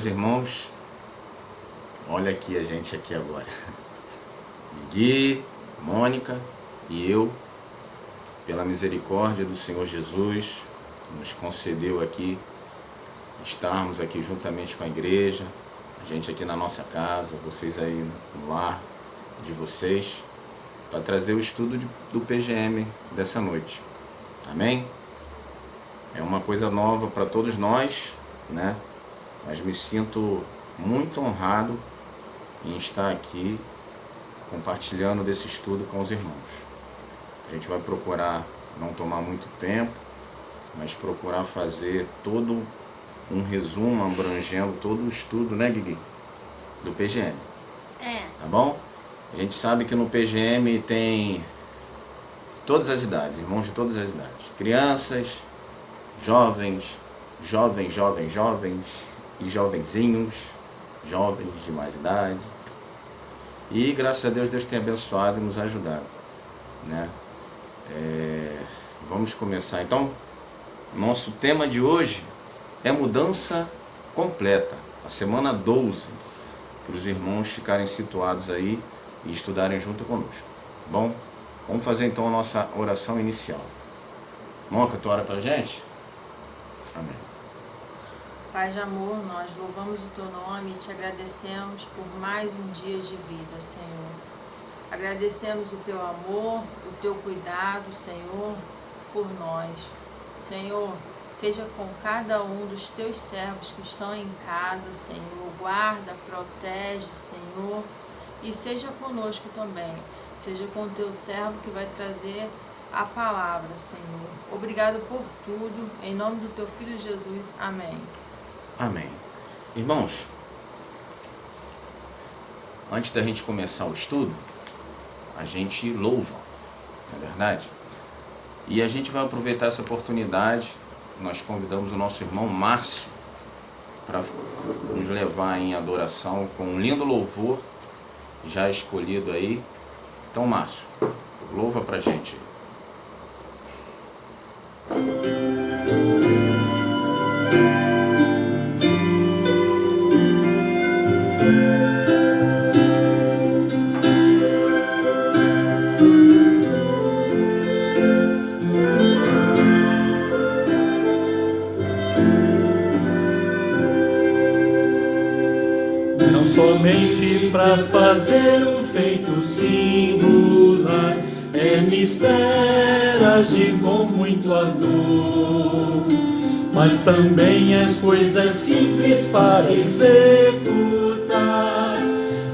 meus irmãos, olha aqui a gente aqui agora. Gui, Mônica e eu, pela misericórdia do Senhor Jesus, nos concedeu aqui estarmos aqui juntamente com a igreja, a gente aqui na nossa casa, vocês aí no lar de vocês, para trazer o estudo do PGM dessa noite. Amém? É uma coisa nova para todos nós, né? Mas me sinto muito honrado em estar aqui compartilhando desse estudo com os irmãos. A gente vai procurar não tomar muito tempo, mas procurar fazer todo um resumo abrangendo todo o estudo, né, Guigui? Do PGM. Tá bom? A gente sabe que no PGM tem todas as idades, irmãos de todas as idades. Crianças, jovens e jovenzinhos, jovens de mais idade. E graças a Deus, Deus tem abençoado e nos ajudado, né? Vamos começar então. Nosso tema de hoje é mudança completa, a semana 12, para os irmãos ficarem situados aí e estudarem junto conosco. Bom, vamos fazer então a nossa oração inicial. Moca, tu ora pra gente? Amém. Pai de amor, nós louvamos o Teu nome e Te agradecemos por mais um dia de vida, Senhor. Agradecemos o Teu amor, o Teu cuidado, Senhor, por nós. Senhor, seja com cada um dos Teus servos que estão em casa, Senhor. Guarda, protege, Senhor, e seja conosco também. Seja com o Teu servo que vai trazer a palavra, Senhor. Obrigado por tudo. Em nome do Teu Filho Jesus. Amém. Amém. Irmãos, antes da gente começar o estudo, a gente louva, não é verdade? E a gente vai aproveitar essa oportunidade. Nós convidamos o nosso irmão Márcio para nos levar em adoração com um lindo louvor já escolhido aí. Então, Márcio, louva pra gente. Não somente para fazer um feito singular, me espera agir com muito ardor, mas também as coisas simples para executar,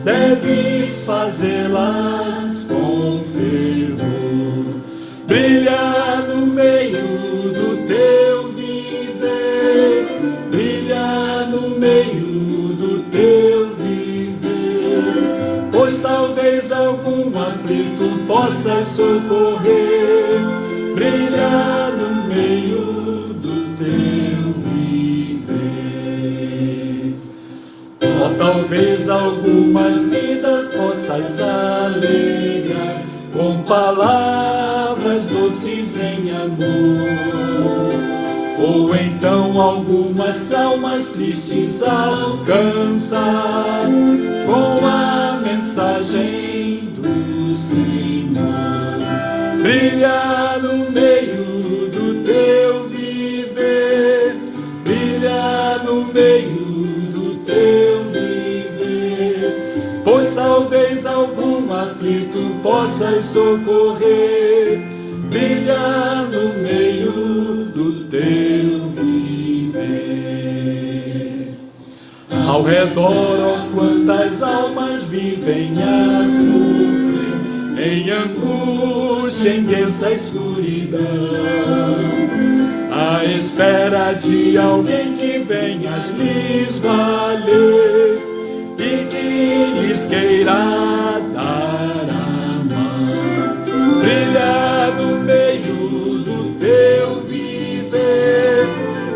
deves fazê-las com fervor. Brilhar no meio do teu viver, brilhar no meio do teu viver, pois talvez algum aflito possa socorrer. Brilhar no meio do teu viver, ou talvez algumas vidas possas alegrar com palavras doces em amor, ou então algumas almas tristes alcançar com a mensagem do Senhor. Brilhar no meio do teu viver, brilhar no meio do teu viver, pois talvez algum aflito possa socorrer. Brilhar no meio do teu viver. Ao redor, ó, quantas almas vivem a sofrer, em angústia, em densa escuridão, à espera de alguém que venha lhes valer e que lhes queira dar a mão. Brilhar no meio do teu viver,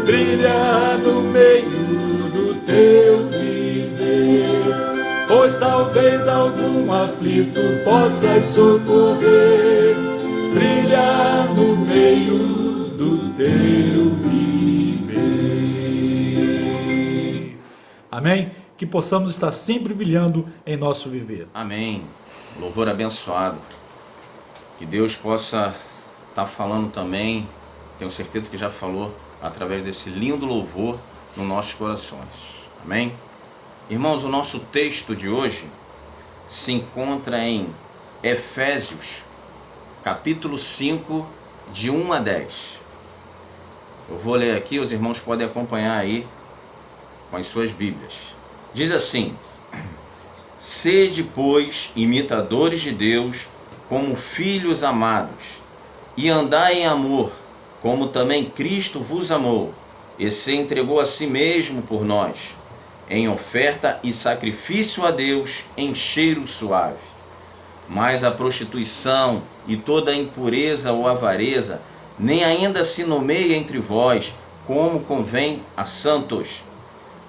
brilhar no meio do teu viver, pois talvez algum aflito possa socorrer. Brilhar no meio do teu viver. Amém. possamos estar sempre brilhando em nosso viver. Amém. Louvor abençoado. Que Deus possa estar falando também, tenho certeza que já falou, através desse lindo louvor nos nossos corações. Amém? Irmãos, o nosso texto de hoje se encontra em Efésios, capítulo 5, de 1 a 10. Eu vou ler aqui, os irmãos podem acompanhar aí com as suas Bíblias. Diz assim: Sede, pois, imitadores de Deus, como filhos amados, e andai em amor, como também Cristo vos amou, e se entregou a si mesmo por nós, em oferta e sacrifício a Deus em cheiro suave. Mas a prostituição e toda a impureza ou avareza nem ainda se nomeia entre vós, como convém a santos,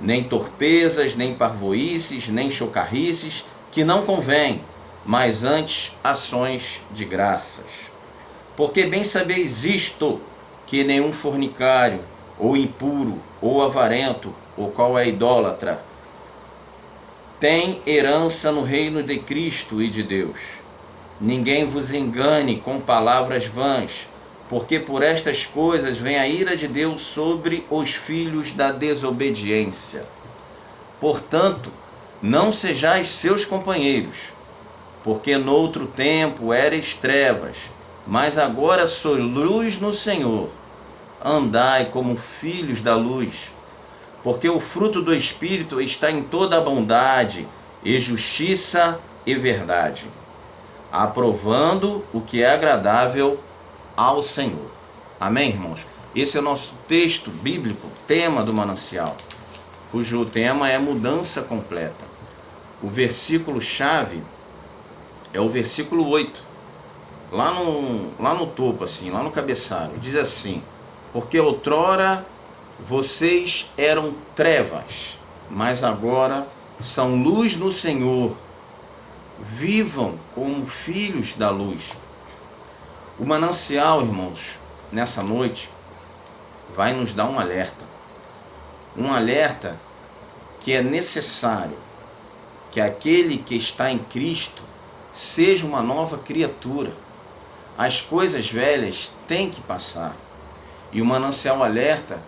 nem torpezas, nem parvoíces, nem chocarrices, que não convém, mas antes ações de graças. Porque bem sabeis isto, que nenhum fornicário, ou impuro, ou avarento, ou qual é idólatra, tem herança no reino de Cristo e de Deus. Ninguém vos engane com palavras vãs, porque por estas coisas vem a ira de Deus sobre os filhos da desobediência. Portanto, não sejais seus companheiros, porque noutro tempo erais trevas, mas agora sois luz no Senhor. Andai como filhos da luz, porque o fruto do Espírito está em toda a bondade, e justiça e verdade, aprovando o que é agradável ao Senhor. Amém, irmãos? Esse é o nosso texto bíblico, tema do manancial, cujo tema é mudança completa. O versículo-chave é o versículo 8, lá no topo, assim, lá no cabeçalho. Diz assim: Porque outrora vocês eram trevas, mas agora são luz no Senhor. Vivam como filhos da luz. O manancial, irmãos, nessa noite, vai nos dar um alerta. Um alerta que é necessário que aquele que está em Cristo seja uma nova criatura. As coisas velhas têm que passar. E o manancial alerta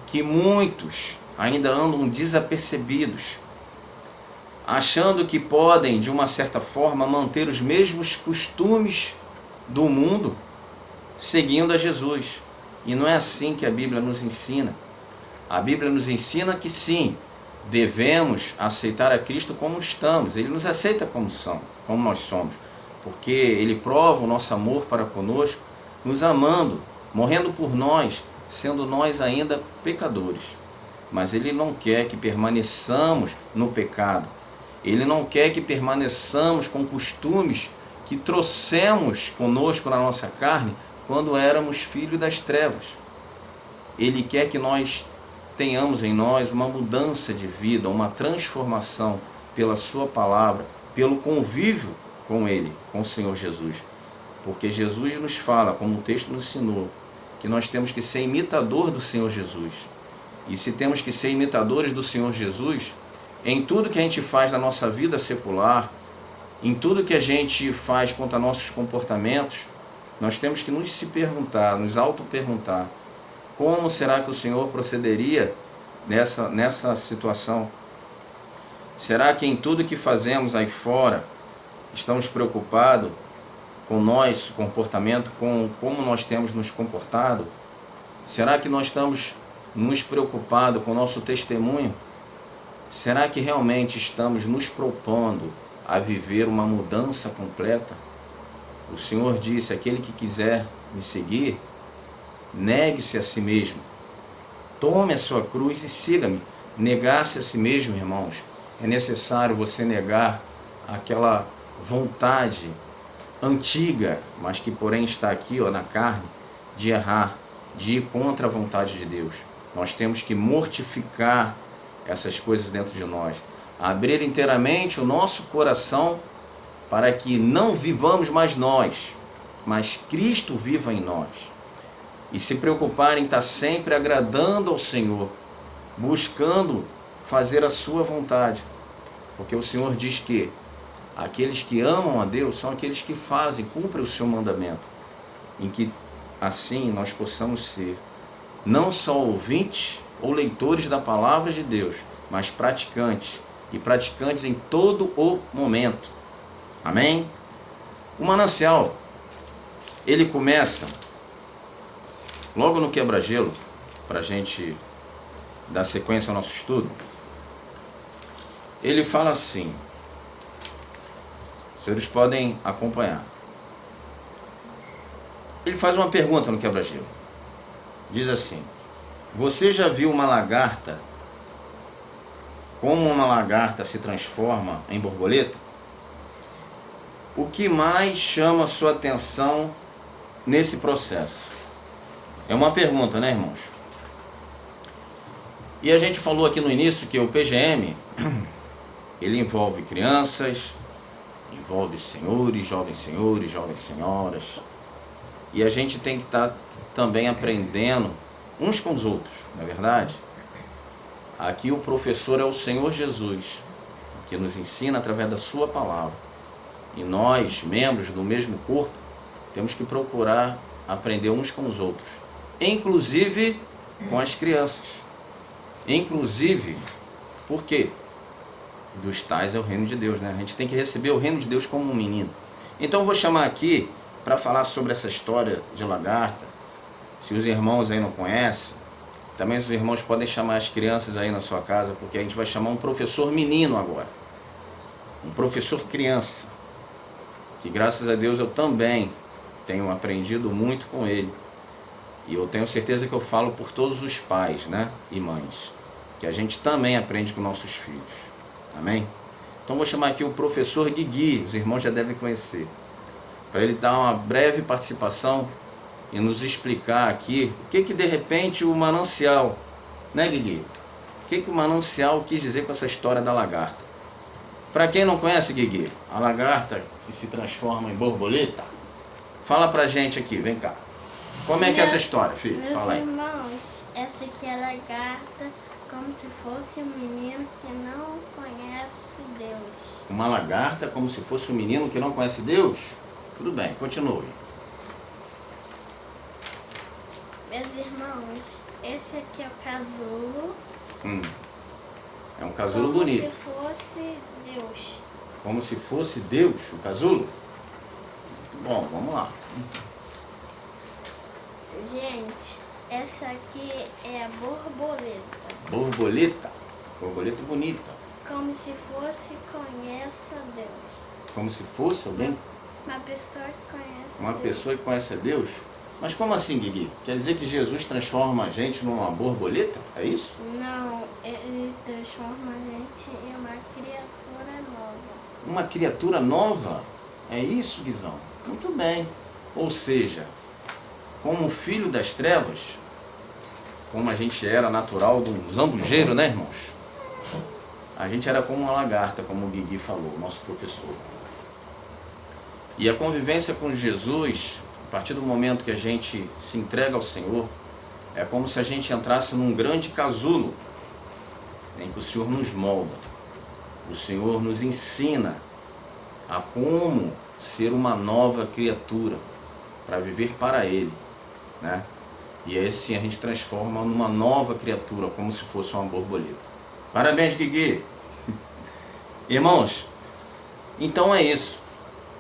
que muitos ainda andam desapercebidos, achando que podem, de uma certa forma, manter os mesmos costumes do mundo, seguindo a Jesus. E não é assim que a Bíblia nos ensina. A Bíblia nos ensina que sim, devemos aceitar a Cristo como estamos. Ele nos aceita como nós somos, porque Ele prova o nosso amor para conosco, nos amando, morrendo por nós, sendo nós ainda pecadores. Mas Ele não quer que permaneçamos no pecado. Ele não quer que permaneçamos com costumes que trouxemos conosco na nossa carne quando éramos filhos das trevas. Ele quer que nós tenhamos em nós uma mudança de vida, uma transformação pela sua palavra, pelo convívio com Ele, com o Senhor Jesus. Porque Jesus nos fala, como o texto nos ensinou, que nós temos que ser imitador do Senhor Jesus. E se temos que ser imitadores do Senhor Jesus, em tudo que a gente faz na nossa vida secular, em tudo que a gente faz quanto a nossos comportamentos, nós temos que nos perguntar, nos auto-perguntar, como será que o Senhor procederia nessa situação? Será que em tudo que fazemos aí fora, estamos preocupados com nosso comportamento, com como nós temos nos comportado? Será que nós estamos nos preocupados com o nosso testemunho? Será que realmente estamos nos propondo a viver uma mudança completa? O Senhor disse: aquele que quiser me seguir, negue-se a si mesmo, tome a sua cruz e siga-me. Negar-se a si mesmo, irmãos, é necessário você negar aquela vontade antiga, mas que porém está aqui na carne, de errar, de ir contra a vontade de Deus. Nós temos que mortificar essas coisas dentro de nós, abrir inteiramente o nosso coração para que não vivamos mais nós, mas Cristo viva em nós. E se preocupar em estar sempre agradando ao Senhor, buscando fazer a sua vontade. Porque o Senhor diz que aqueles que amam a Deus são aqueles que fazem, cumprem o seu mandamento, em que assim nós possamos ser não só ouvintes ou leitores da palavra de Deus, mas praticantes, e praticantes em todo o momento. Amém? O manancial, ele começa logo no quebra-gelo, para a gente dar sequência ao nosso estudo. Ele fala assim, os senhores podem acompanhar. Ele faz uma pergunta no quebra-gelo. Diz assim: você já viu uma lagarta, como uma lagarta se transforma em borboleta? O que mais chama a sua atenção nesse processo? É uma pergunta, né, irmãos? E a gente falou aqui no início que o PGM, ele envolve crianças, envolve senhores, jovens senhoras. E a gente tem que estar também aprendendo uns com os outros, não é verdade? Aqui o professor é o Senhor Jesus, que nos ensina através da sua palavra. E nós, membros do mesmo corpo, temos que procurar aprender uns com os outros. Inclusive com as crianças. Inclusive, por quê? Dos tais é o reino de Deus, né? A gente tem que receber o reino de Deus como um menino. Então eu vou chamar aqui para falar sobre essa história de lagarta. Se os irmãos aí não conhecem, também os irmãos podem chamar as crianças aí na sua casa, porque a gente vai chamar um professor menino agora. Um professor criança. Que graças a Deus eu também tenho aprendido muito com ele. E eu tenho certeza que eu falo por todos os pais, né, e mães, que a gente também aprende com nossos filhos. Amém? Então vou chamar aqui o professor Guigui, os irmãos já devem conhecer, para ele dar uma breve participação e nos explicar aqui o que de repente o manancial, né, Guigui? O que o manancial quis dizer com essa história da lagarta? Para quem não conhece, Guigui, a lagarta que se transforma em borboleta, fala pra gente aqui, vem cá. Como é que é essa história, filho? Fala aí. Irmãos, essa aqui é a lagarta, como se fosse um menino que não conhece Deus. Uma lagarta como se fosse um menino que não conhece Deus? Tudo bem, continue. Meus irmãos, esse aqui é o casulo. É um casulo bonito. Como se fosse Deus. Como se fosse Deus, o casulo? Bom, vamos lá. Gente, essa aqui é a borboleta. Borboleta? Borboleta bonita. Como se fosse conheça Deus. Como se fosse alguém? Uma pessoa que conhece Uma Deus. pessoa que conhece a Deus? Mas como assim, Guigui? Quer dizer que Jesus transforma a gente numa borboleta? É isso? Não, ele transforma a gente em uma criatura nova. Uma criatura nova? É isso, Guizão? Muito bem. Ou seja, como filho das trevas, como a gente era natural do zambujeiro, né, irmãos? A gente era como uma lagarta, como o Guigui falou, nosso professor. E a convivência com Jesus, a partir do momento que a gente se entrega ao Senhor, é como se a gente entrasse num grande casulo, em que o Senhor nos molda. O Senhor nos ensina a como ser uma nova criatura, para viver para Ele, né? E aí sim a gente transforma numa nova criatura, como se fosse uma borboleta. Parabéns, Guigui! Irmãos, então é isso.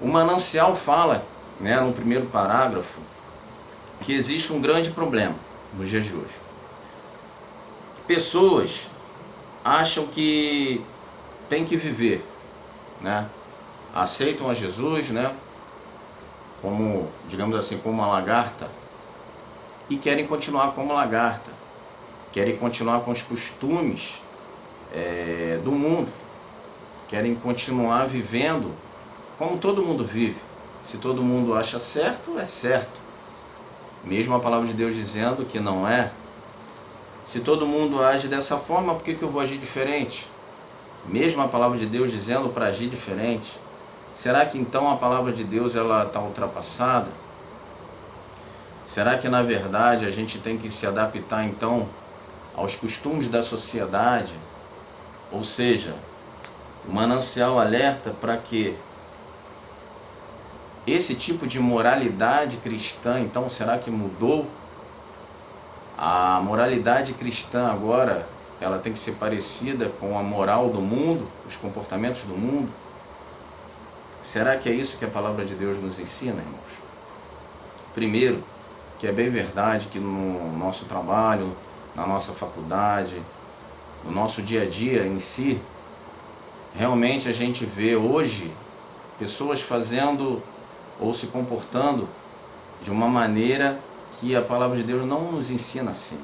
O manancial fala, né, no primeiro parágrafo, que existe um grande problema nos dias de hoje. Pessoas acham que tem que viver, né? Aceitam a Jesus, né, como, digamos assim, como uma lagarta, e querem continuar como lagarta, querem continuar com os costumes do mundo, querem continuar vivendo como todo mundo vive. Se todo mundo acha certo, é certo, mesmo a palavra de Deus dizendo que não é. Se todo mundo age dessa forma, por que eu vou agir diferente? Mesmo a palavra de Deus dizendo para agir diferente. Será que então a palavra de Deus ela está ultrapassada? Será que na verdade a gente tem que se adaptar então aos costumes da sociedade? Ou seja, O manancial alerta para que esse tipo de moralidade cristã, então, será que mudou? A moralidade cristã agora, ela tem que ser parecida com a moral do mundo, os comportamentos do mundo? Será que é isso que a palavra de Deus nos ensina, irmãos? Primeiro, que é bem verdade que no nosso trabalho, na nossa faculdade, no nosso dia a dia em si, realmente a gente vê hoje pessoas fazendo ou se comportando de uma maneira que a palavra de Deus não nos ensina assim.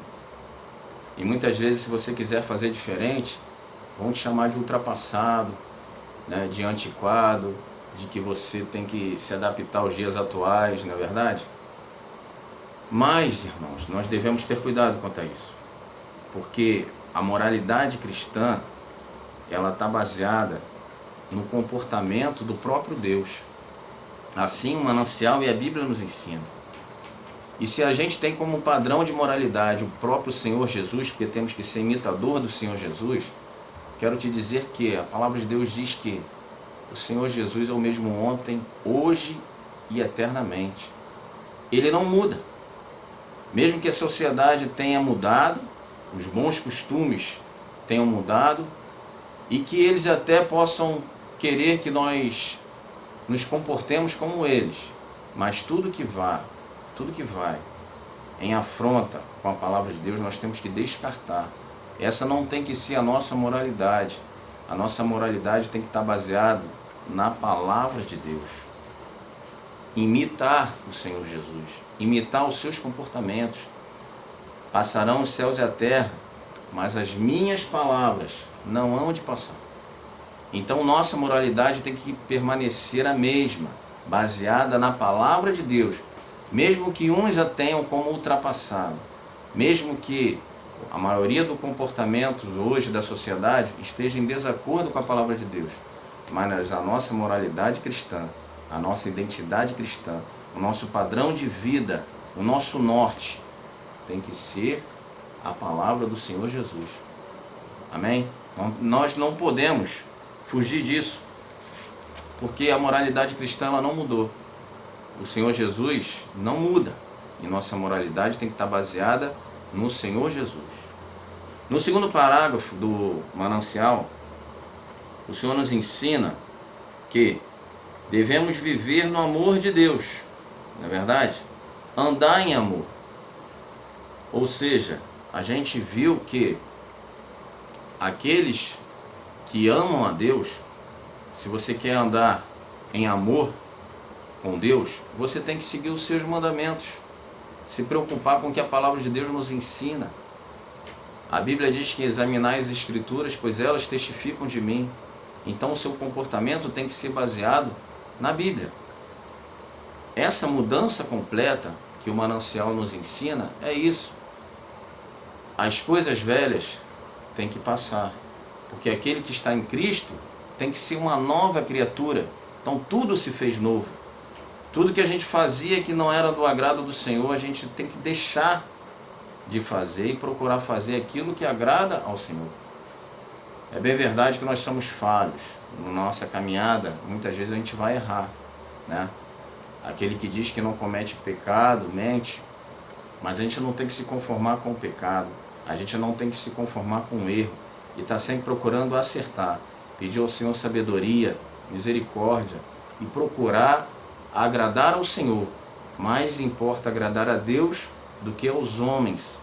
E muitas vezes, se você quiser fazer diferente, vão te chamar de ultrapassado, né, de antiquado, de que você tem que se adaptar aos dias atuais, não é verdade? Mas, irmãos, nós devemos ter cuidado quanto a isso, porque a moralidade cristã, ela está baseada no comportamento do próprio Deus. Assim o manancial e a Bíblia nos ensinam. E se a gente tem como padrão de moralidade o próprio Senhor Jesus, porque temos que ser imitador do Senhor Jesus, quero te dizer que a palavra de Deus diz que o Senhor Jesus é o mesmo ontem, hoje e eternamente. Ele não muda. Mesmo que a sociedade tenha mudado, os bons costumes tenham mudado, e que eles até possam querer que nós nos comportemos como eles, mas tudo que vai em afronta com a palavra de Deus, nós temos que descartar. Essa não tem que ser a nossa moralidade. A nossa moralidade tem que estar baseada na palavra de Deus. Imitar o Senhor Jesus, imitar os seus comportamentos. Passarão os céus e a terra, mas as minhas palavras não hão de passar. Então nossa moralidade tem que permanecer a mesma, baseada na palavra de Deus, mesmo que uns a tenham como ultrapassado, mesmo que a maioria do comportamento hoje da sociedade esteja em desacordo com a palavra de Deus, mas a nossa moralidade cristã, a nossa identidade cristã, o nosso padrão de vida, o nosso norte, tem que ser a palavra do Senhor Jesus. Amém? Nós não podemos fugir disso, porque a moralidade cristã ela não mudou. O Senhor Jesus não muda, e nossa moralidade tem que estar baseada no Senhor Jesus. No segundo parágrafo do manancial, o Senhor nos ensina que devemos viver no amor de Deus, não é verdade? Andar em amor. Ou seja, a gente viu que aqueles que amam a Deus, se você quer andar em amor com Deus, você tem que seguir os seus mandamentos, se preocupar com o que a palavra de Deus nos ensina. A Bíblia diz que examinai as Escrituras, pois elas testificam de mim. Então o seu comportamento tem que ser baseado na Bíblia. Essa mudança completa que o manancial nos ensina é isso. As coisas velhas têm que passar, porque aquele que está em Cristo tem que ser uma nova criatura. Então tudo se fez novo. Tudo que a gente fazia que não era do agrado do Senhor, a gente tem que deixar de fazer e procurar fazer aquilo que agrada ao Senhor. É bem verdade que nós somos falhos. Na nossa caminhada, muitas vezes a gente vai errar, né? Aquele que diz que não comete pecado, mente. Mas a gente não tem que se conformar com o pecado. A gente não tem que se conformar com o erro. E está sempre procurando acertar. Pedir ao Senhor sabedoria, misericórdia e procurar agradar ao Senhor. Mais importa agradar a Deus do que aos homens.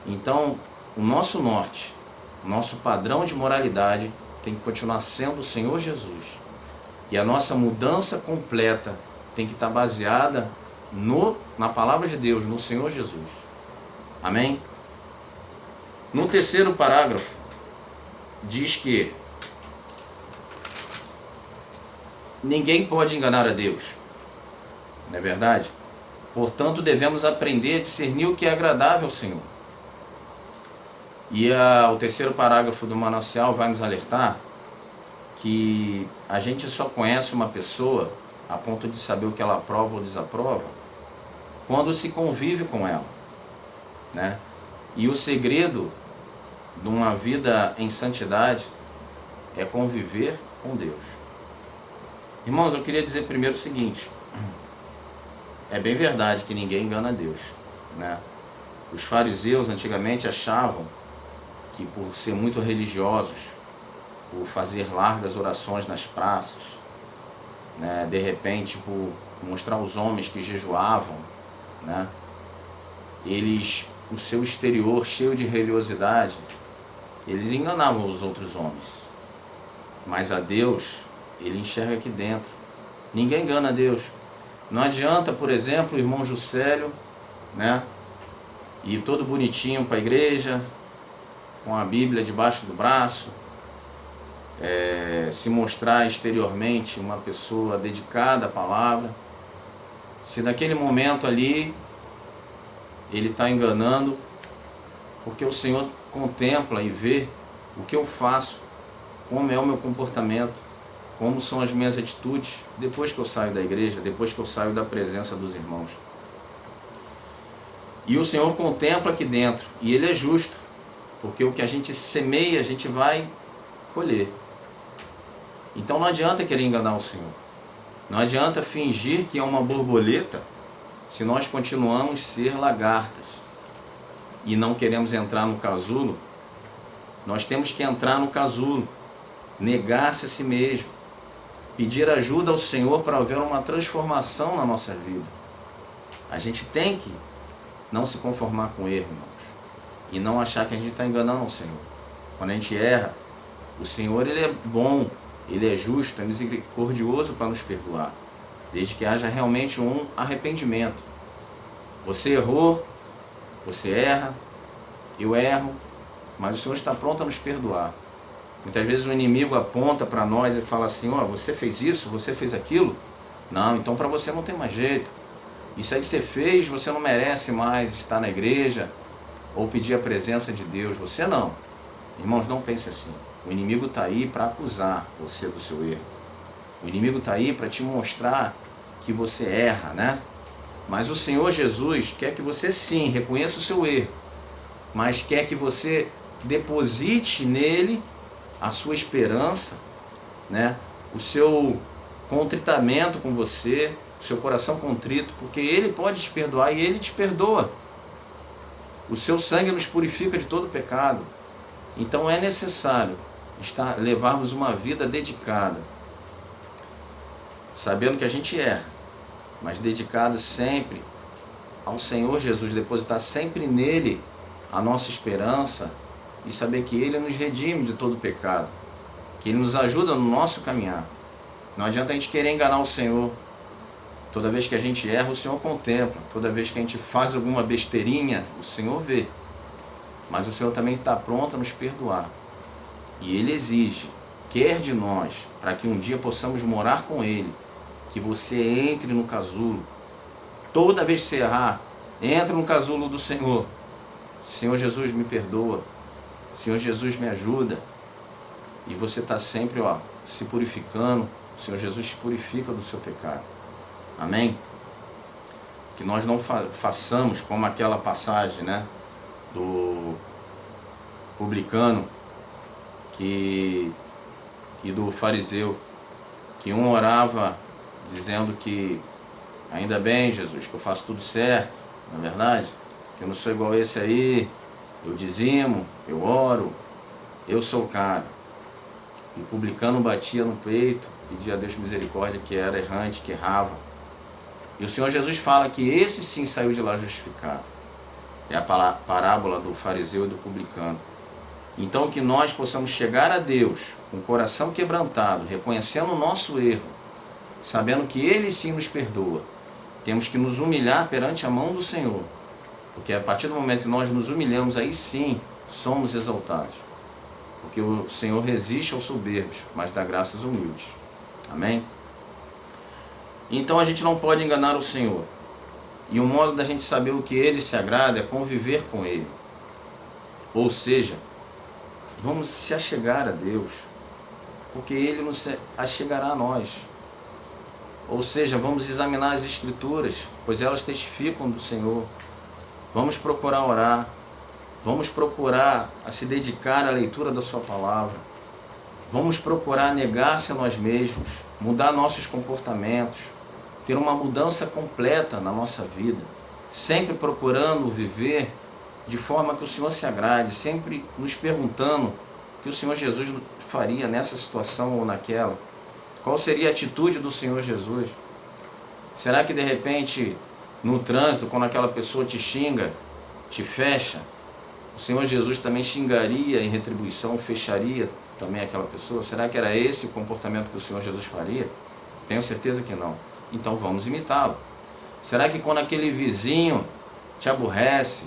Então, o nosso norte, o nosso padrão de moralidade tem que continuar sendo o Senhor Jesus. E a nossa mudança completa tem que estar baseada na palavra de Deus, no Senhor Jesus. Amém? No terceiro parágrafo, diz que ninguém pode enganar a Deus. Não é verdade? Portanto, devemos aprender a discernir o que é agradável ao Senhor. E o terceiro parágrafo do manancial vai nos alertar que a gente só conhece uma pessoa a ponto de saber o que ela aprova ou desaprova quando se convive com ela, né? E o segredo de uma vida em santidade é conviver com Deus. Irmãos, eu queria dizer primeiro o seguinte: é bem verdade que ninguém engana Deus, né? Os fariseus antigamente achavam que por ser muito religiosos, por fazer largas orações nas praças, né, de repente por mostrar aos homens que jejuavam, né, o seu exterior cheio de religiosidade, eles enganavam os outros homens. Mas a Deus, Ele enxerga aqui dentro. Ninguém engana a Deus. Não adianta, por exemplo, o irmão Juscelio, né, ir todo bonitinho para a igreja, com a Bíblia debaixo do braço, se mostrar exteriormente uma pessoa dedicada à palavra, se naquele momento ali ele está enganando, porque o Senhor contempla e vê o que eu faço, como é o meu comportamento, como são as minhas atitudes depois que eu saio da igreja, depois que eu saio da presença dos irmãos. E o Senhor contempla aqui dentro, e Ele é justo, porque o que a gente semeia, a gente vai colher. Então não adianta querer enganar o Senhor. Não adianta fingir que é uma borboleta se nós continuamos a ser lagartas e não queremos entrar no casulo. Nós temos que entrar no casulo, negar-se a si mesmo, pedir ajuda ao Senhor para haver uma transformação na nossa vida. A gente tem que não se conformar com o erro, irmãos, e não achar que a gente está enganando o Senhor. Quando a gente erra, o Senhor, Ele é bom, Ele é justo, é misericordioso para nos perdoar, desde que haja realmente um arrependimento. Você errou, você erra, eu erro, mas o Senhor está pronto a nos perdoar. Muitas vezes o inimigo aponta para nós e fala assim: ó, você fez isso, você fez aquilo? Não, então para você não tem mais jeito. Isso aí que você fez, você não merece mais estar na igreja ou pedir a presença de Deus. Você não. Irmãos, não pense assim. O inimigo está aí para acusar você do seu erro. O inimigo está aí para te mostrar que você erra, né? Mas o Senhor Jesus quer que você sim reconheça o seu erro, mas quer que você deposite nele a sua esperança, né? O seu contritamento com você, o seu coração contrito, porque Ele pode te perdoar e Ele te perdoa. O seu sangue nos purifica de todo pecado. Então é necessário levarmos uma vida dedicada, sabendo que a gente erra, mas dedicado sempre ao Senhor Jesus, depositar sempre nele a nossa esperança e saber que Ele nos redime de todo pecado, que Ele nos ajuda no nosso caminhar. Não adianta a gente querer enganar o Senhor. Toda vez que a gente erra, o Senhor contempla. Toda vez que a gente faz alguma besteirinha, o Senhor vê. Mas o Senhor também está pronto a nos perdoar. E Ele exige, quer de nós, para que um dia possamos morar com Ele, que você entre no casulo. Toda vez que você errar, entra no casulo do Senhor. Senhor Jesus, me perdoa. Senhor Jesus, me ajuda. E você está sempre se purificando. O Senhor Jesus te purifica do seu pecado. Amém? Que nós não façamos como aquela passagem, né, do publicano e do fariseu, que um orava dizendo que ainda bem, Jesus, que eu faço tudo certo, não é verdade? Que eu não sou igual a esse aí, eu dizimo, eu oro, eu sou o cara. E o publicano batia no peito, pedia a Deus misericórdia, que era errante, que errava. E o Senhor Jesus fala que esse sim saiu de lá justificado. É a parábola do fariseu e do publicano. Então que nós possamos chegar a Deus com o coração quebrantado, reconhecendo o nosso erro, sabendo que Ele sim nos perdoa. Temos que nos humilhar perante a mão do Senhor, porque a partir do momento que nós nos humilhamos, aí sim somos exaltados. Porque o Senhor resiste aos soberbos, mas dá graças aos humildes. Amém? Então a gente não pode enganar o Senhor. E o modo da gente saber o que Ele se agrada é conviver com Ele. Ou seja, vamos se achegar a Deus, porque Ele nos achegará a nós. Ou seja, vamos examinar as Escrituras, pois elas testificam do Senhor. Vamos procurar orar. Vamos procurar a se dedicar à leitura da sua palavra. Vamos procurar negar-se a nós mesmos, mudar nossos comportamentos, ter uma mudança completa na nossa vida, sempre procurando viver de forma que o Senhor se agrade, sempre nos perguntando o que o Senhor Jesus faria nessa situação ou naquela. Qual seria a atitude do Senhor Jesus? Será que de repente, no trânsito, quando aquela pessoa te xinga, te fecha, o Senhor Jesus também xingaria em retribuição, fecharia também aquela pessoa? Será que era esse o comportamento que o Senhor Jesus faria? Tenho certeza que não. Então vamos imitá-lo. Será que quando aquele vizinho te aborrece,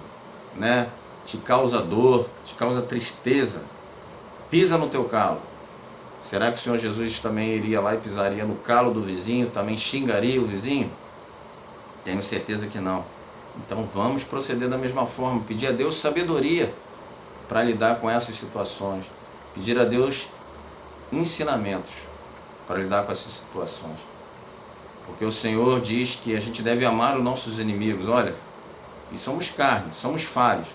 né, te causa dor, te causa tristeza, pisa no teu calo, será que o Senhor Jesus também iria lá e pisaria no calo do vizinho, também xingaria o vizinho? Tenho certeza que não. Então vamos proceder da mesma forma, pedir a Deus sabedoria para lidar com essas situações, pedir a Deus ensinamentos para lidar com essas situações. Porque o Senhor diz que a gente deve amar os nossos inimigos. Olha, e somos carne, somos falhos.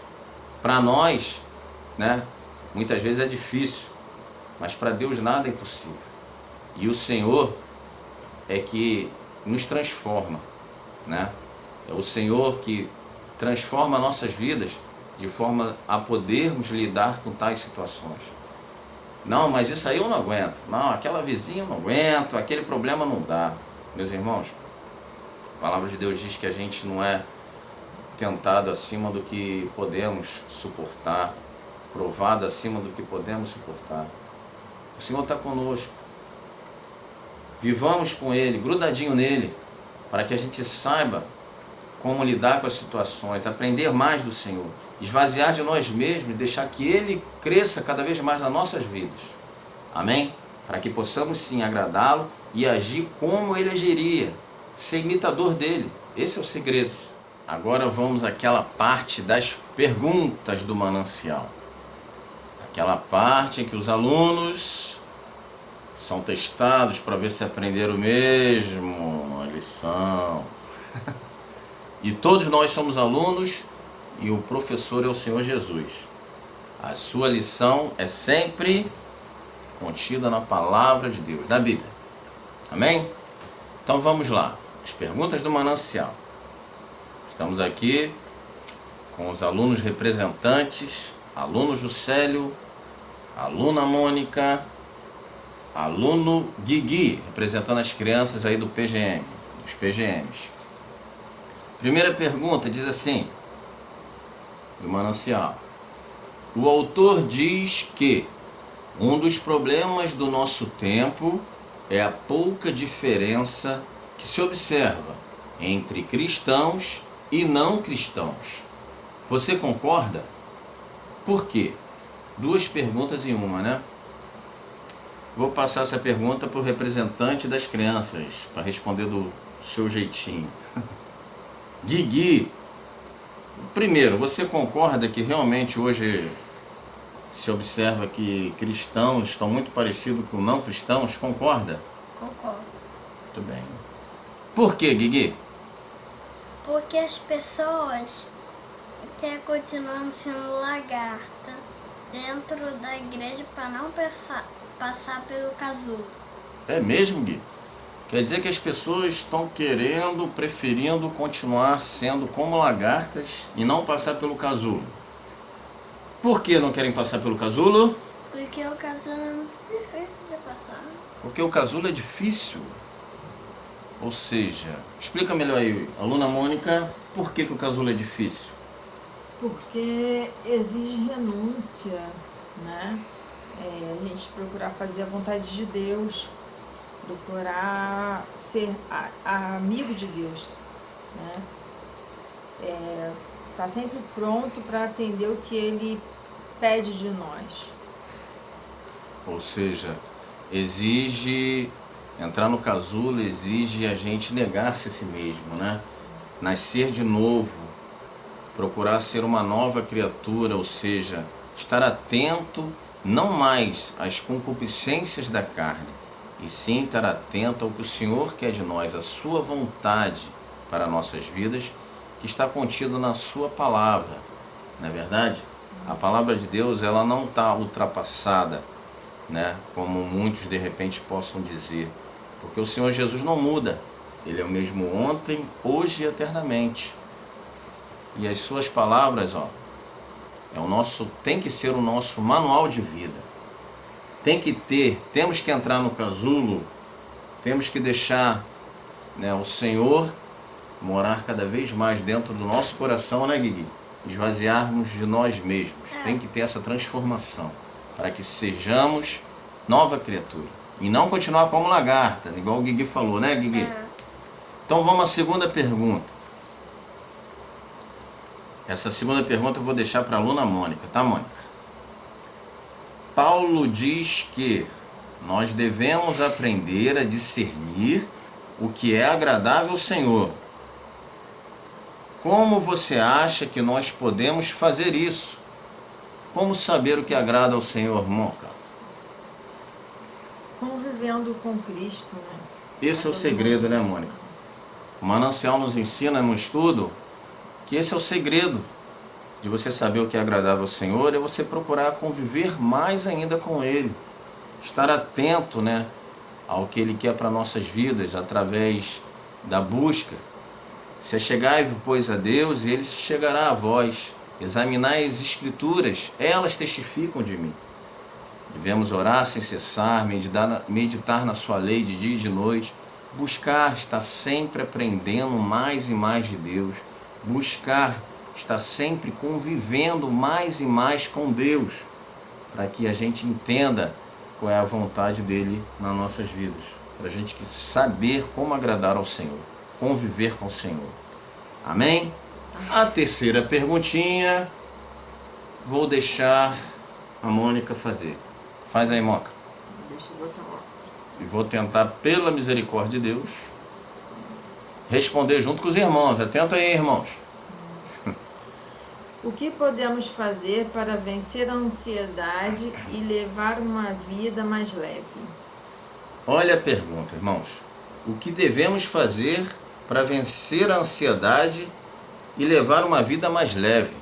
Para nós, né, muitas vezes é difícil, mas para Deus nada é impossível. E o Senhor é que nos transforma, né? É o Senhor que transforma nossas vidas de forma a podermos lidar com tais situações. Não, mas isso aí eu não aguento. Não, aquela vizinha eu não aguento, aquele problema não dá. Meus irmãos, a palavra de Deus diz que a gente não é tentado acima do que podemos suportar, provado acima do que podemos suportar. O Senhor está conosco. Vivamos com Ele, grudadinho nele, para que a gente saiba como lidar com as situações, aprender mais do Senhor, esvaziar de nós mesmos, deixar que Ele cresça cada vez mais nas nossas vidas. Amém? Para que possamos sim agradá-lo e agir como Ele agiria, ser imitador dele. Esse é o segredo. Agora vamos àquela parte das perguntas do manancial. Aquela parte em que os alunos são testados para ver se aprenderam mesmo a lição. E todos nós somos alunos e o professor é o Senhor Jesus. A sua lição é sempre contida na palavra de Deus, na Bíblia. Amém? Então vamos lá. As perguntas do manancial. Estamos aqui com os alunos representantes, aluno Juscelio, aluna Mônica, aluno Guigui, representando as crianças aí do PGM, dos PGMs. Primeira pergunta diz assim, do manancial. O autor diz que um dos problemas do nosso tempo é a pouca diferença que se observa entre cristãos e não cristãos. Você concorda? Por quê? Duas perguntas em uma, né? Vou passar essa pergunta para o representante das crianças, para responder do seu jeitinho. Guigui, primeiro, você concorda que realmente hoje se observa que cristãos estão muito parecidos com não cristãos? Concorda? Concordo. Muito bem. Por quê, Guigui? Porque as pessoas querem continuar sendo lagarta dentro da igreja para não passar pelo casulo. É mesmo, Gui? Quer dizer que as pessoas estão preferindo continuar sendo como lagartas e não passar pelo casulo. Por que não querem passar pelo casulo? Porque o casulo é muito difícil de passar. Porque o casulo é difícil. Ou seja, explica melhor aí, aluna Mônica, por que o casulo é difícil? Porque exige renúncia, né? A gente procurar fazer a vontade de Deus, procurar ser amigo de Deus, né? Tá sempre pronto para atender o que Ele pede de nós. Ou seja, entrar no casulo exige a gente negar-se a si mesmo, né? Nascer de novo, procurar ser uma nova criatura, ou seja, estar atento não mais às concupiscências da carne, e sim estar atento ao que o Senhor quer de nós, a sua vontade para nossas vidas, que está contido na sua palavra. Não é verdade? A palavra de Deus, ela não está ultrapassada, né? Como muitos de repente possam dizer. Porque o Senhor Jesus não muda. Ele é o mesmo ontem, hoje e eternamente. E as suas palavras, ó, tem que ser o nosso manual de vida. Temos que entrar no casulo, temos que deixar, né, o Senhor morar cada vez mais dentro do nosso coração, né, Guigui? Esvaziarmos de nós mesmos. Tem que ter essa transformação para que sejamos nova criatura. E não continuar como lagarta, igual o Guigui falou, né, Guigui? Então vamos à segunda pergunta. Essa segunda pergunta eu vou deixar para a aluna Mônica, tá, Mônica? Paulo diz que nós devemos aprender a discernir o que é agradável ao Senhor. Como você acha que nós podemos fazer isso? Como saber o que agrada ao Senhor, Mônica? Convivendo com Cristo, né? Esse é o segredo, né, Mônica? O Manancial nos ensina no estudo que esse é o segredo de você saber o que é agradável ao Senhor, é você procurar conviver mais ainda com Ele. Estar atento, né, ao que Ele quer para nossas vidas, através da busca. Se chegai-vos, pois, a Deus, e Ele se chegará a vós. Examinai as Escrituras, elas testificam de mim. Devemos orar sem cessar, meditar na sua lei de dia e de noite, buscar estar sempre aprendendo mais e mais de Deus, buscar estar sempre convivendo mais e mais com Deus, para que a gente entenda qual é a vontade dele nas nossas vidas, para a gente saber como agradar ao Senhor, conviver com o Senhor. Amém? A terceira perguntinha, vou deixar a Mônica fazer. Faz aí, Mônica. Deixa eu botar lá. E vou tentar, pela misericórdia de Deus, responder junto com os irmãos. Atenta aí, irmãos. O que podemos fazer para vencer a ansiedade e levar uma vida mais leve? Olha a pergunta, irmãos. O que devemos fazer para vencer a ansiedade e levar uma vida mais leve?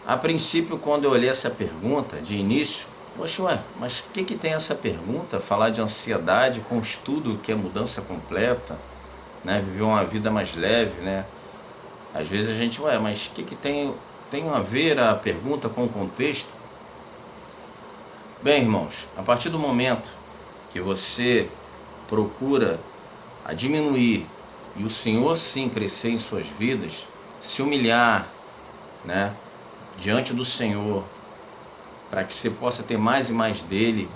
A princípio, quando eu olhei essa pergunta de início, poxa, mas o que tem essa pergunta? Falar de ansiedade com estudo que é mudança completa, né? Viver uma vida mais leve, né? Às vezes a gente, mas o que tem a ver a pergunta com o contexto? Bem, irmãos, a partir do momento que você procura a diminuir e o Senhor sim crescer em suas vidas, se humilhar, né, diante do Senhor, para que você possa ter mais e mais dele,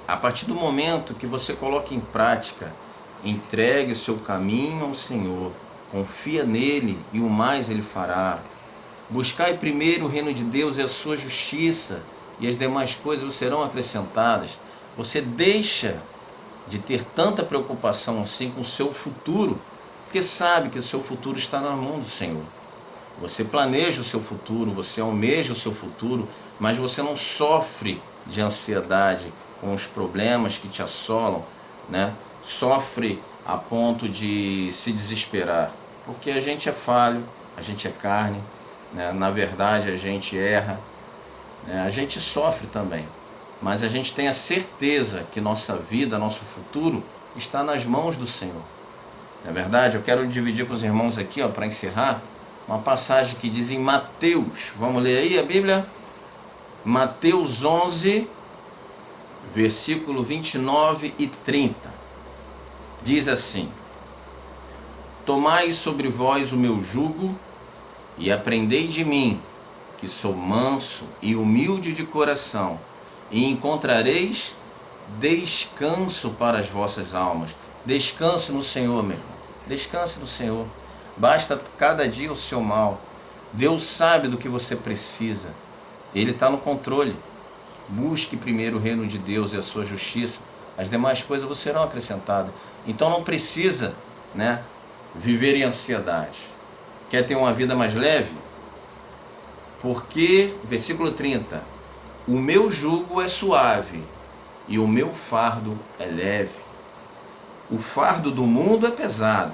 a partir do momento que você coloca em prática, entregue o seu caminho ao Senhor, confia nele e o mais ele fará. Buscai primeiro o reino de Deus e a sua justiça, e as demais coisas serão acrescentadas. Você deixa de ter tanta preocupação assim com o seu futuro, porque sabe que o seu futuro está na mão do Senhor. Você planeja o seu futuro, você almeja o seu futuro, mas você não sofre de ansiedade com os problemas que te assolam, né? Sofre a ponto de se desesperar, porque a gente é falho, a gente é carne, né? Na verdade a gente erra, né? A gente sofre também, mas a gente tem a certeza que nossa vida, nosso futuro está nas mãos do Senhor. Não é verdade? Eu quero dividir com os irmãos aqui, para encerrar, uma passagem que diz em Mateus. Vamos ler aí a Bíblia? Mateus 11, versículo 29 e 30. Diz assim: Tomai sobre vós o meu jugo e aprendei de mim, que sou manso e humilde de coração, e encontrareis descanso para as vossas almas. Descanse no Senhor, meu irmão. Descanse no Senhor. Basta cada dia o seu mal. Deus sabe do que você precisa. Ele está no controle. Busque primeiro o reino de Deus e a sua justiça. As demais coisas vos serão acrescentadas. Então não precisa, né, viver em ansiedade. Quer ter uma vida mais leve? Porque, versículo 30, o meu jugo é suave e o meu fardo é leve. O fardo do mundo é pesado.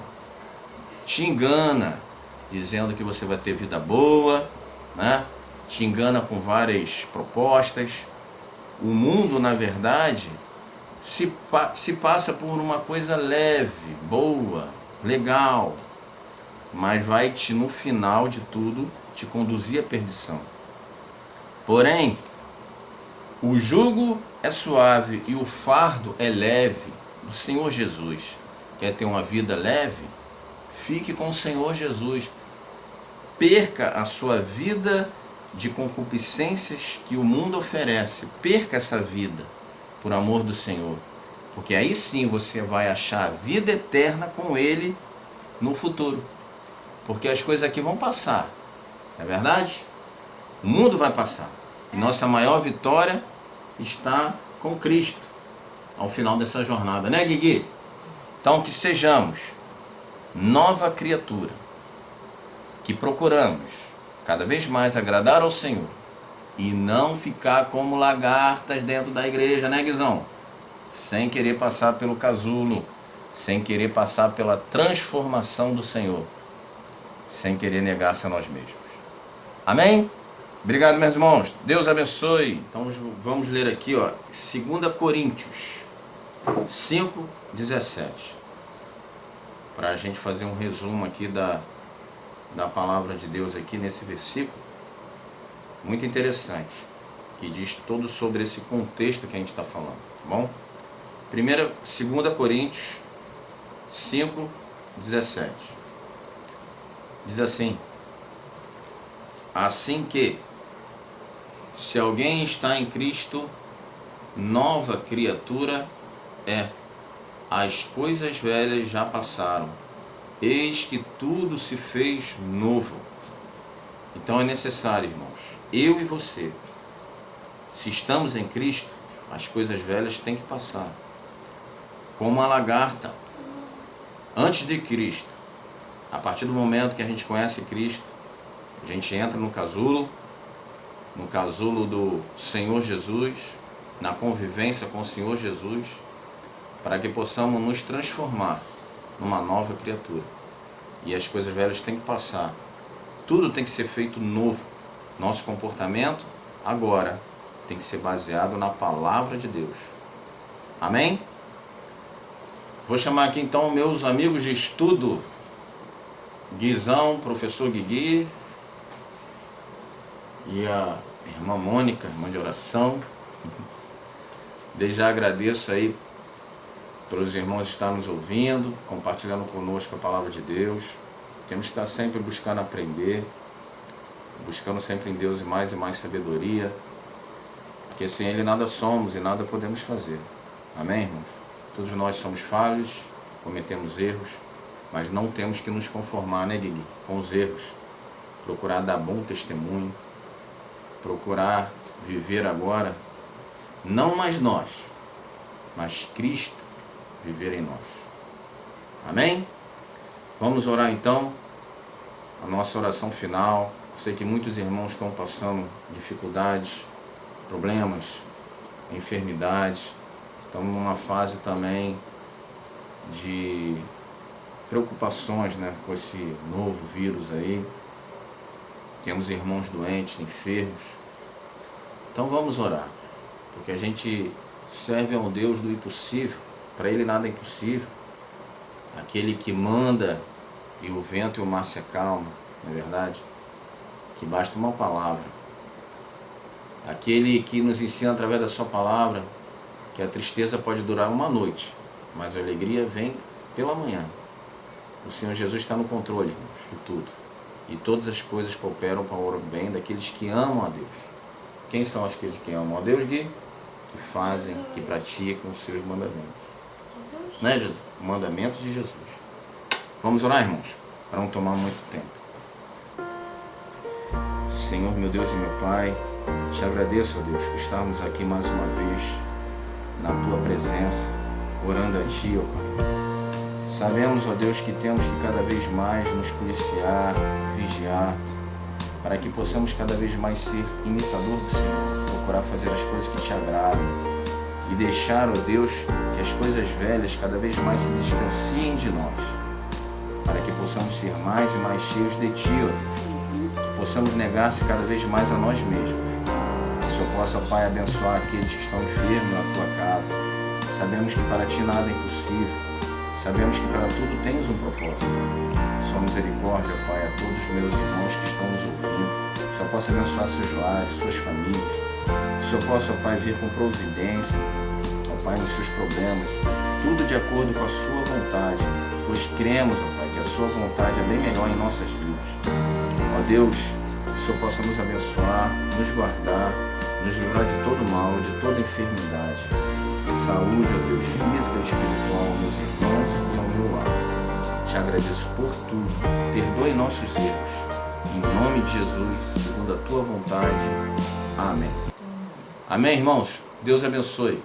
Te engana, dizendo que você vai ter vida boa, né? Te engana com várias propostas, O mundo, na verdade, se passa por uma coisa leve, boa, legal, mas vai no final de tudo, te conduzir à perdição. Porém, o jugo é suave e o fardo é leve do Senhor Jesus. Quer ter uma vida leve? Fique com o Senhor Jesus. Perca a sua vida de concupiscências que o mundo oferece. Perca essa vida por amor do Senhor. Porque aí sim você vai achar a vida eterna com Ele no futuro. Porque as coisas aqui vão passar. Não é verdade? O mundo vai passar. E nossa maior vitória está com Cristo ao final dessa jornada, né, Guigui? Então que sejamos nova criatura, que procuramos cada vez mais agradar ao Senhor e não ficar como lagartas dentro da igreja, né, Guizão? Sem querer passar pelo casulo, sem querer passar pela transformação do Senhor, sem querer negar-se a nós mesmos. Amém? Obrigado, meus irmãos. Deus abençoe. Então vamos ler aqui, ó, 2 Coríntios 5:17. Para a gente fazer um resumo aqui da palavra de Deus aqui nesse versículo. Muito interessante. Que diz todo sobre esse contexto que a gente está falando. Tá bom? 2 Coríntios 5:17. Diz assim: assim que, se alguém está em Cristo, nova criatura é. As coisas velhas já passaram, eis que tudo se fez novo. Então é necessário, irmãos, eu e você, se estamos em Cristo, as coisas velhas têm que passar. Como a lagarta, antes de Cristo, a partir do momento que a gente conhece Cristo, a gente entra no casulo do Senhor Jesus, na convivência com o Senhor Jesus, para que possamos nos transformar numa nova criatura. E as coisas velhas têm que passar. Tudo tem que ser feito novo. Nosso comportamento agora tem que ser baseado na palavra de Deus. Amém? Vou chamar aqui então meus amigos de estudo, Guizão, professor Guigui, e a irmã Mônica, irmã de oração. Desde já agradeço aí pelos irmãos estarem nos ouvindo, compartilhando conosco a palavra de Deus. Temos que estar sempre buscando aprender, buscando sempre em Deus e mais sabedoria, porque sem Ele nada somos e nada podemos fazer. Amém, irmãos? Todos nós somos falhos, cometemos erros, mas não temos que nos conformar, né, Guigui, com os erros. Procurar dar bom testemunho, procurar viver agora, não mais nós, mas Cristo viver em nós. Amém? Vamos orar então, a nossa oração final. Sei que muitos irmãos estão passando dificuldades, problemas, enfermidades. Estamos numa fase também de preocupações, né, com esse novo vírus aí. Temos irmãos doentes, enfermos. Então vamos orar, porque a gente serve a um Deus do impossível. Para Ele nada é impossível. Aquele que manda e o vento e o mar se acalmam, não é verdade? Que basta uma palavra. Aquele que nos ensina através da sua palavra que a tristeza pode durar uma noite, mas a alegria vem pela manhã. O Senhor Jesus está no controle, irmãos, de tudo. E todas as coisas cooperam para o bem daqueles que amam a Deus. Quem são aqueles que amam a Deus, Gui? Que fazem, que praticam os seus mandamentos. Né, Jesus? Mandamentos de Jesus. Vamos orar, irmãos, para não tomar muito tempo. Senhor, meu Deus e meu Pai, te agradeço, ó Deus, por estarmos aqui mais uma vez na Tua presença, orando a Ti, ó Pai. Sabemos, ó Deus, que temos que cada vez mais nos policiar, vigiar, para que possamos cada vez mais ser imitador do Senhor, procurar fazer as coisas que Te agradam e deixar, ó Deus, que as coisas velhas cada vez mais se distanciem de nós, para que possamos ser mais e mais cheios de Ti, ó Deus, que possamos negar-se cada vez mais a nós mesmos. Senhor possa, Pai, abençoar aqueles que estão enfermos na tua casa. Sabemos que para ti nada é impossível. Sabemos que para tudo tens um propósito. Sua misericórdia, Pai, a todos os meus irmãos que estão nos ouvindo. O Senhor possa abençoar seus lares, suas famílias. O Senhor possa, Pai, vir com providência, ó Pai, nos seus problemas. Tudo de acordo com a sua vontade. Pois cremos, ó Pai, que a sua vontade é bem melhor em nossas vidas. Ó Deus, que o Senhor possa nos abençoar, nos guardar, nos livrar de todo mal, de toda enfermidade. Saúde, ó Deus, física e espiritual, aos meus irmãos e ao meu lar. Te agradeço por tudo. Perdoe nossos erros. Em nome de Jesus, segundo a tua vontade. Amém. Amém, irmãos? Deus abençoe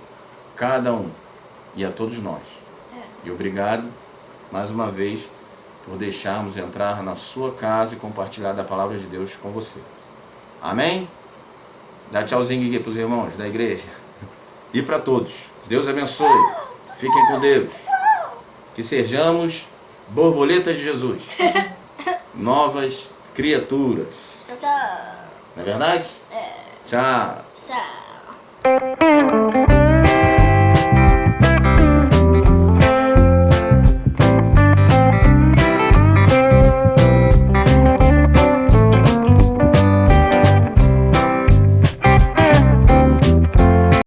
cada um e a todos nós. E obrigado, mais uma vez, por deixarmos entrar na sua casa e compartilhar da palavra de Deus com você. Amém? Dá tchauzinho aqui para os irmãos da igreja. E para todos. Deus abençoe. Fiquem com Deus. Que sejamos borboletas de Jesus. Novas criaturas. Tchau, tchau. Não é verdade? Tchau. Tchau.